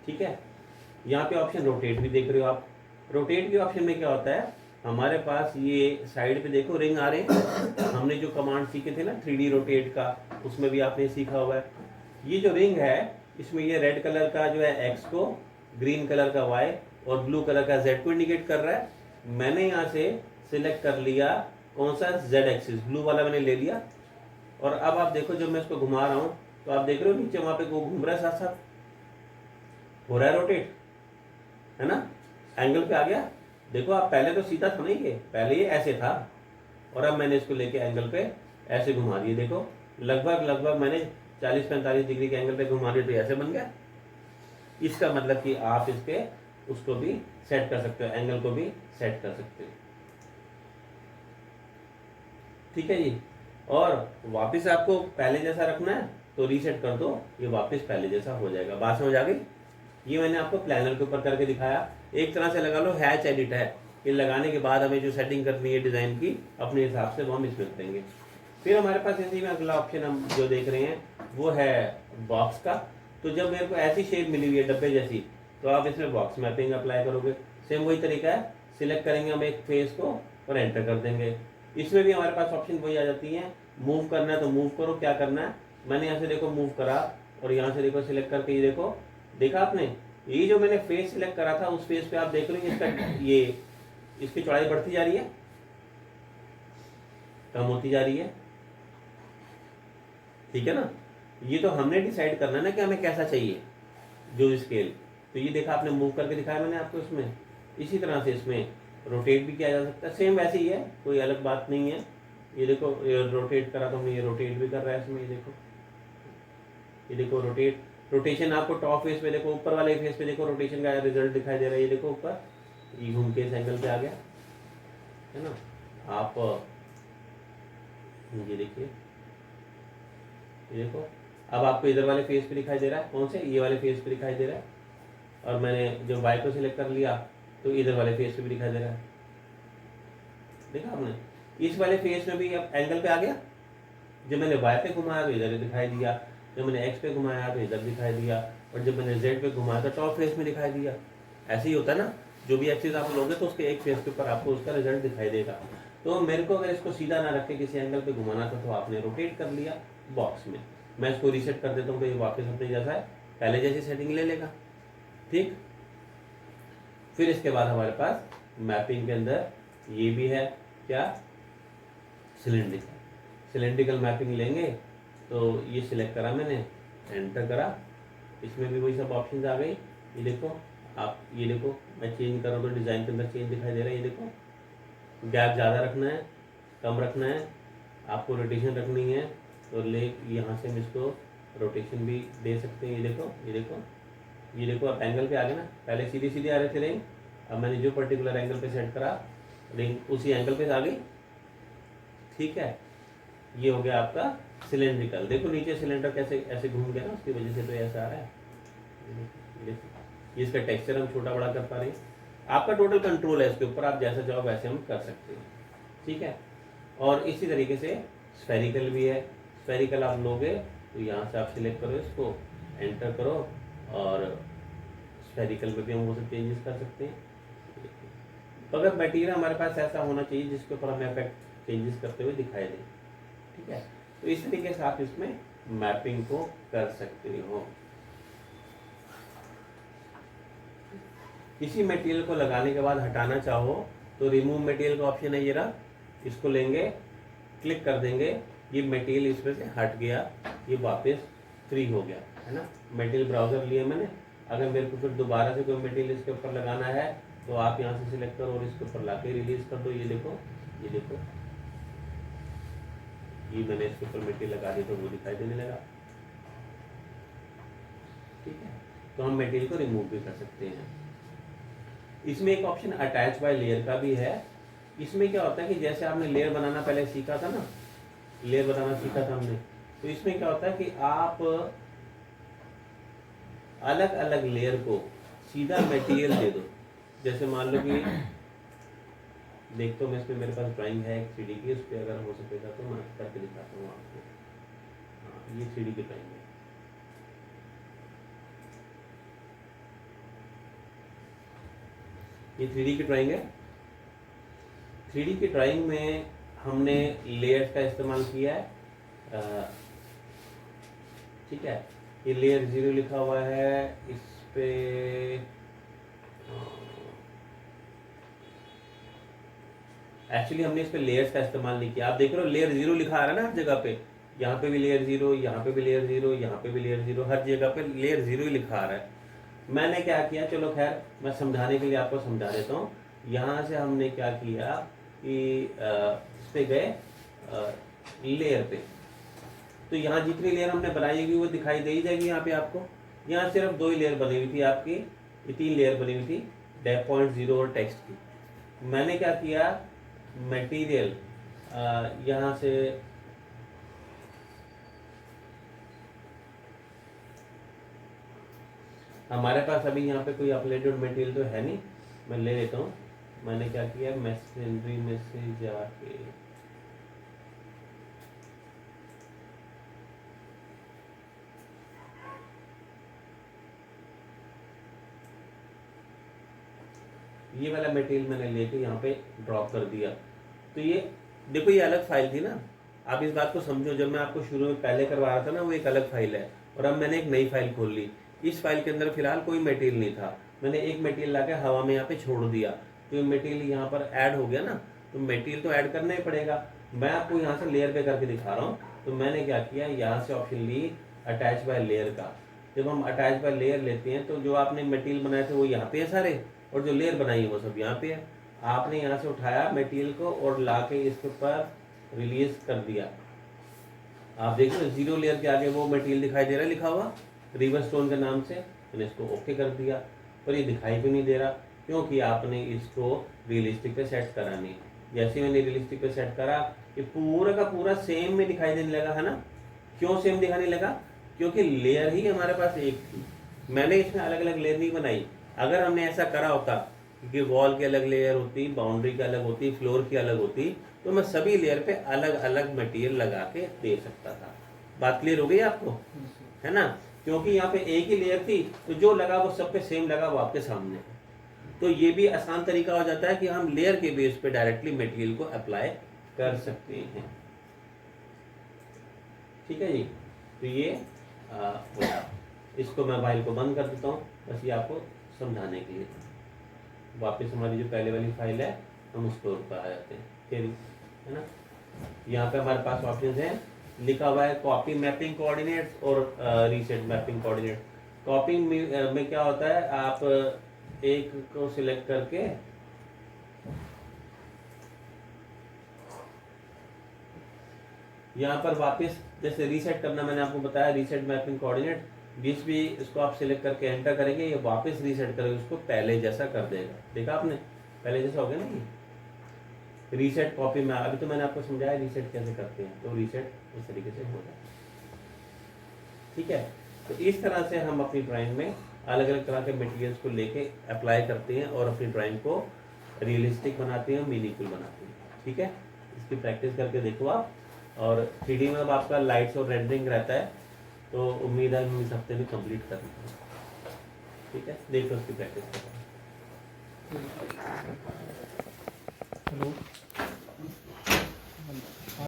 ठीक है। यहाँ पे ऑप्शन रोटेट भी देख रहे हो आप। रोटेट के ऑप्शन में क्या होता है, हमारे पास ये साइड पे देखो रिंग आ रहे हैं। हमने जो कमांड सीखे थे ना 3D रोटेट का, उसमें भी आपने सीखा हुआ है। ये जो रिंग है इसमें ये रेड कलर का जो है एक्स को, ग्रीन कलर का वाई और ब्लू कलर का जेड को इंडिकेट कर रहा है। मैंने यहाँ से सिलेक्ट कर लिया कौन सा, जेड एक्सिस, ब्लू वाला मैंने ले लिया। और अब आप देखो जब मैं इसको घुमा रहा हूँ तो आप देख रहे हो नीचे वहां पे वो घूम रहा है, साथ साथ हो रहा है रोटेट, है ना, एंगल पे आ गया। देखो आप पहले तो सीधा था नहीं, ये पहले ये ऐसे था और अब मैंने इसको लेके एंगल पे ऐसे घुमा दिए। देखो लगभग मैंने 40-45 डिग्री के एंगल पे घुमा दिए तो ऐसे बन गया। इसका मतलब कि आप इसके उसको भी सेट कर सकते हो, एंगल को भी सेट कर सकते हो। ठीक है जी। और वापस आपको पहले जैसा रखना है तो रीसेट कर दो, ये वापस पहले जैसा हो जाएगा। बात समझ आ गई। ये मैंने आपको प्लानर के ऊपर करके दिखाया। एक तरह से लगा लो हैच एडिट है, ये लगाने के बाद हमें जो सेटिंग करनी है डिज़ाइन की अपने हिसाब से वो हम इसमें करेंगे। फिर हमारे पास ऐसे ही अगला ऑप्शन हम जो देख रहे हैं वो है बॉक्स का। तो जब मेरे को ऐसी शेप मिली हुई है डब्बे जैसी, तो आप इसमें बॉक्स मैपिंग अप्लाई करोगे। सेम वही तरीका है, सिलेक्ट करेंगे हम एक फेस को और एंटर कर देंगे। इसमें भी हमारे पास ऑप्शन वही आ जाती है, मूव करना है तो मूव करो, क्या करना है। मैंने यहाँ से देखो मूव करा और यहाँ से देखो सिलेक्ट करके ये देखो, देखा आपने, ये जो मैंने फेस सिलेक्ट करा था उस फेस पे आप देख लो इसका ये इसकी चौड़ाई बढ़ती जा रही है, कम होती जा रही है। ठीक है ना। ये तो हमने डिसाइड करना है ना कि हमें कैसा चाहिए जो स्केल। तो ये देखा आपने, मूव करके दिखाया मैंने आपको इसमें। इसी तरह से इसमें रोटेट भी किया जा सकता है, सेम वैसे ही है, कोई अलग बात नहीं है। ये देखो रोटेट करा तो हमने, ये रोटेट भी कर रहा है इसमें। ये देखो रोटेट, रोटेशन आपको टॉप फेस पे देखो, ऊपर वाले फेस पे देखो रोटेशन का रिजल्ट दिखाई दे रहा है। ये देखो ऊपर ये घूम के इस एंगल पे आ गया, है ना। आप ये देखिए, ये देखो अब आपको इधर वाले फेस पे दिखाई दे रहा है, कौन से, ये वाले फेस पे दिखाई दे रहा है। और मैंने जो वाई को सिलेक्ट कर लिया तो इधर वाले फेस पे भी दिखाई दे रहा है। देखा आपने, इस वाले फेस में भी अब एंगल पे आ गया। जब मैंने वाई पे घुमाया तो इधर दिखाई दिया, जब मैंने एक्स पे घुमाया तो इधर दिखाई दिया, और जब मैंने जेड पे घुमाया तो टॉप फेस में दिखाई दिया। ऐसे ही होता है ना, जो भी एक्सिस आप लोगे तो उसके एक फेस के ऊपर आपको उसका रिजल्ट दिखाई देगा। तो मेरे को अगर इसको सीधा ना रख के किसी एंगल पे घुमाना था तो आपने रोटेट कर लिया बॉक्स में। मैं इसको रीसेट कर देता हूँ तो ये वापस अपने जैसा है, पहले जैसी सेटिंग ले लेगा। ठीक। फिर इसके बाद हमारे पास मैपिंग के अंदर ये भी है, क्या, सिलेंड्रिकल। सिलेंड्रिकल मैपिंग लेंगे तो ये सिलेक्ट करा मैंने, एंटर करा, इसमें भी वही सब ऑप्शन आ गई। ये देखो आप, ये देखो मैं चेंज कर रहा हूँ तो डिज़ाइन के अंदर चेंज दिखाई दे रहा है। ये देखो गैप ज़्यादा रखना है, कम रखना है, आपको रोटेशन रखनी है तो ले यहाँ से हम इसको रोटेशन भी दे सकते हैं। ये देखो, ये देखो, ये देखो आप एंगल पे आ गए ना, पहले सीधी सीधी आ रहे थे रिंग, अब मैंने जो पर्टिकुलर एंगल पे सेट करा रिंग उसी एंगल पे आ गई। ठीक है। ये हो गया आपका सिलेंड्रिकल। देखो नीचे सिलेंडर कैसे ऐसे घूम गया ना, उसकी वजह से तो ऐसा आ रहा है। ये इसका टेक्सचर हम छोटा बड़ा कर पा रहे हैं। आपका टोटल कंट्रोल है इसके ऊपर, आप जैसा चाहो वैसे हम कर सकते हैं। ठीक है। और इसी तरीके से स्फेरिकल भी है। स्फेरिकल आप लोगे तो यहाँ से आप सिलेक्ट करो इसको, एंटर करो, और स्फेरिकल में भी हम वो सब चेंजेस कर सकते हैं। तो अगर मटेरियल हमारे पास ऐसा होना चाहिए जिसके ऊपर हमें इफेक्ट चेंजेस करते हुए दिखाई दे। ठीक है। तो इस तरीके से आप इसमें मैपिंग को कर सकते हो। किसी मटेरियल को लगाने के बाद हटाना चाहो तो रिमूव मटेरियल का ऑप्शन है, ये रहा, इसको लेंगे, क्लिक कर देंगे, ये मटेरियल इसमें से हट गया, ये वापस फ्री हो गया, है ना। मटेरियल ब्राउजर लिया मैंने, अगर मेरे को फिर दोबारा से कोई मटेरियल इसके ऊपर लगाना है तो आप यहाँ से सिलेक्ट करो और इसके ऊपर ला के रिलीज कर दो। ये देखो, ये देखो, ये मैंने इसके ऊपर मटेरियल लगा दी तो वो दिखाई देने लगा। ठीक है। तो हम मटेरियल को रिमूव भी कर सकते हैं। इसमें एक ऑप्शन अटैच बाय लेयर का भी है। इसमें क्या होता है कि जैसे आपने लेयर बनाना पहले सीखा था ना, लेयर बनाना सीखा था हमने, तो इसमें क्या होता है कि आप अलग अलग लेयर को सीधा मटेरियल दे दो। जैसे मान लो कि देख, तो मैं इसमें मेरे पास ड्राइंग है एक 3D की, उस पर अगर हो सकेगा तो मैं करके दिखाता हूँ आपको। हाँ, ये 3D की ड्राइंग है। ये 3D की ड्राइंग है। 3D की ड्राइंग में हमने लेयर्स का इस्तेमाल किया है। ठीक है, ये लेयर 0 लिखा हुआ है, इस पे एक्चुअली हमने इस पे लेयर्स का इस्तेमाल नहीं किया। आप देख रहे हो लेयर 0 लिखा आ रहा है ना हर जगह पे, यहाँ पे भी लेयर 0, यहाँ पे भी लेयर 0, यहाँ पे भी लेयर 0, हर जगह पे लेयर 0 ही लिखा आ रहा है। मैंने क्या किया, चलो खैर मैं समझाने के लिए आपको समझा देता हूँ। यहाँ से हमने क्या किया कि इस पे गए लेयर पे, तो यहाँ जितनी लेयर हमने बनाई होगी वो दिखाई दे ही जाएगी यहाँ पे आपको। यहाँ सिर्फ 2 ही लेयर बनी हुई थी आपकी, ये 3 लेयर बनी हुई थी, डेप पॉइंट 0 और टेक्स्ट की। मैंने क्या किया, मटेरियल यहाँ से हमारे पास अभी यहाँ पे कोई अपलोडेड मटेरियल तो है नहीं, मैं ले लेता हूँ। मैंने क्या किया, मैसेंजरी में से जाके ये वाला मटेरियल मैंने लेके यहाँ पे ड्रॉप कर दिया। तो ये देखो, ये अलग फाइल थी ना, आप इस बात को समझो। जब मैं आपको शुरू में पहले करवा रहा था ना, वो एक अलग फाइल है, और अब मैंने एक नई फाइल खोल ली। इस फाइल के अंदर फिलहाल कोई मटेरियल नहीं था, मैंने एक मटेरियल लाके हवा में यहाँ पे छोड़ दिया, तो मटेरियल यहाँ पर ऐड हो गया ना। तो मटेरियल तो ऐड करना ही पड़ेगा। मैं आपको यहाँ से लेयर पे करके दिखा रहा हूँ। तो मैंने क्या किया, यहाँ से ऑप्शन ली अटैच बाय लेयर का। जब हम अटैच बाय लेयर लेते हैं तो जो आपने मटेरियल बनाए थे वो यहाँ पे है सारे, और जो लेयर बनाई है वो सब यहाँ पे है। आपने यहाँ से उठाया मटेरियल को और लाके इसके ऊपर रिलीज कर दिया। आप देख रहे हो 0 लेयर के आगे वो मटेरियल दिखाई दे रहा है लिखा हुआ रिवर स्टोन के नाम से। मैंने इसको ओके कर दिया, पर ये दिखाई भी नहीं दे रहा क्योंकि आपने इसको रियलिस्टिक पे सेट करा नहीं। जैसे मैंने रियलिस्टिक पे सेट करा, ये पूरा का पूरा सेम में दिखाई देने लगा है ना। क्यों सेम दिखाने लगा, क्योंकि लेयर ही हमारे पास एक थी। मैंने इसमें अलग अलग लेयर नहीं बनाई। अगर हमने ऐसा करा होता कि वॉल की अलग लेयर होती, बाउंड्री की अलग होती, फ्लोर की अलग होती, तो मैं सभी लेयर पे अलग अलग मटेरियल लगा के दे सकता था। बात क्लियर हो गई आपको, है ना। क्योंकि यहाँ पे एक ही लेयर थी, तो जो लगा वो सब पे सेम लगा, वो आपके सामने है। तो ये भी आसान तरीका हो जाता है कि हम लेयर के बेस पे डायरेक्टली मटेरियल को अप्लाई कर सकते हैं। ठीक है जी। तो ये इसको मैं फाइल को बंद कर देता हूँ, बस ये आपको समझाने के लिए। वापस हमारी जो पहले वाली फाइल है हम उसको ऊपर आ जाते हैं फिर, है ना। यहाँ पे हमारे पास ऑप्शन है, लिखा हुआ है कॉपी मैपिंग कोऑर्डिनेट्स और रीसेट मैपिंग कोऑर्डिनेट। कॉपी में क्या होता है, आप एक को सिलेक्ट करके यहाँ पर वापस जैसे रीसेट करना, मैंने आपको बताया रीसेट मैपिंग कोऑर्डिनेट, बीच भी इसको आप सिलेक्ट करके एंटर करेंगे, ये वापस रीसेट करेगा, उसको पहले जैसा कर देगा। देखा आपने, पहले जैसा हो गया ना ये। रीसेट कॉपी में अभी तो मैंने आपको समझाया रीसेट कैसे करते हैं, तो रीसेट उस तरीके से हो जाए। ठीक है, तो इस तरह से हम अपनी ड्राइंग में अलग अलग तरह के मटेरियल्स को लेके अप्लाई करते हैं और अपनी ड्राइंग को रियलिस्टिक बनाते हैं, मीनिंगफुल बनाते हैं। ठीक है, इसकी प्रैक्टिस करके देखो आप। और 3D में अब आपका लाइट्स और रेंडरिंग रहता है, तो उम्मीद है हम इस हफ्ते में कंप्लीट कर लेंगे। ठीक है, देखो उसकी प्रैक्टिस करो। हेलो।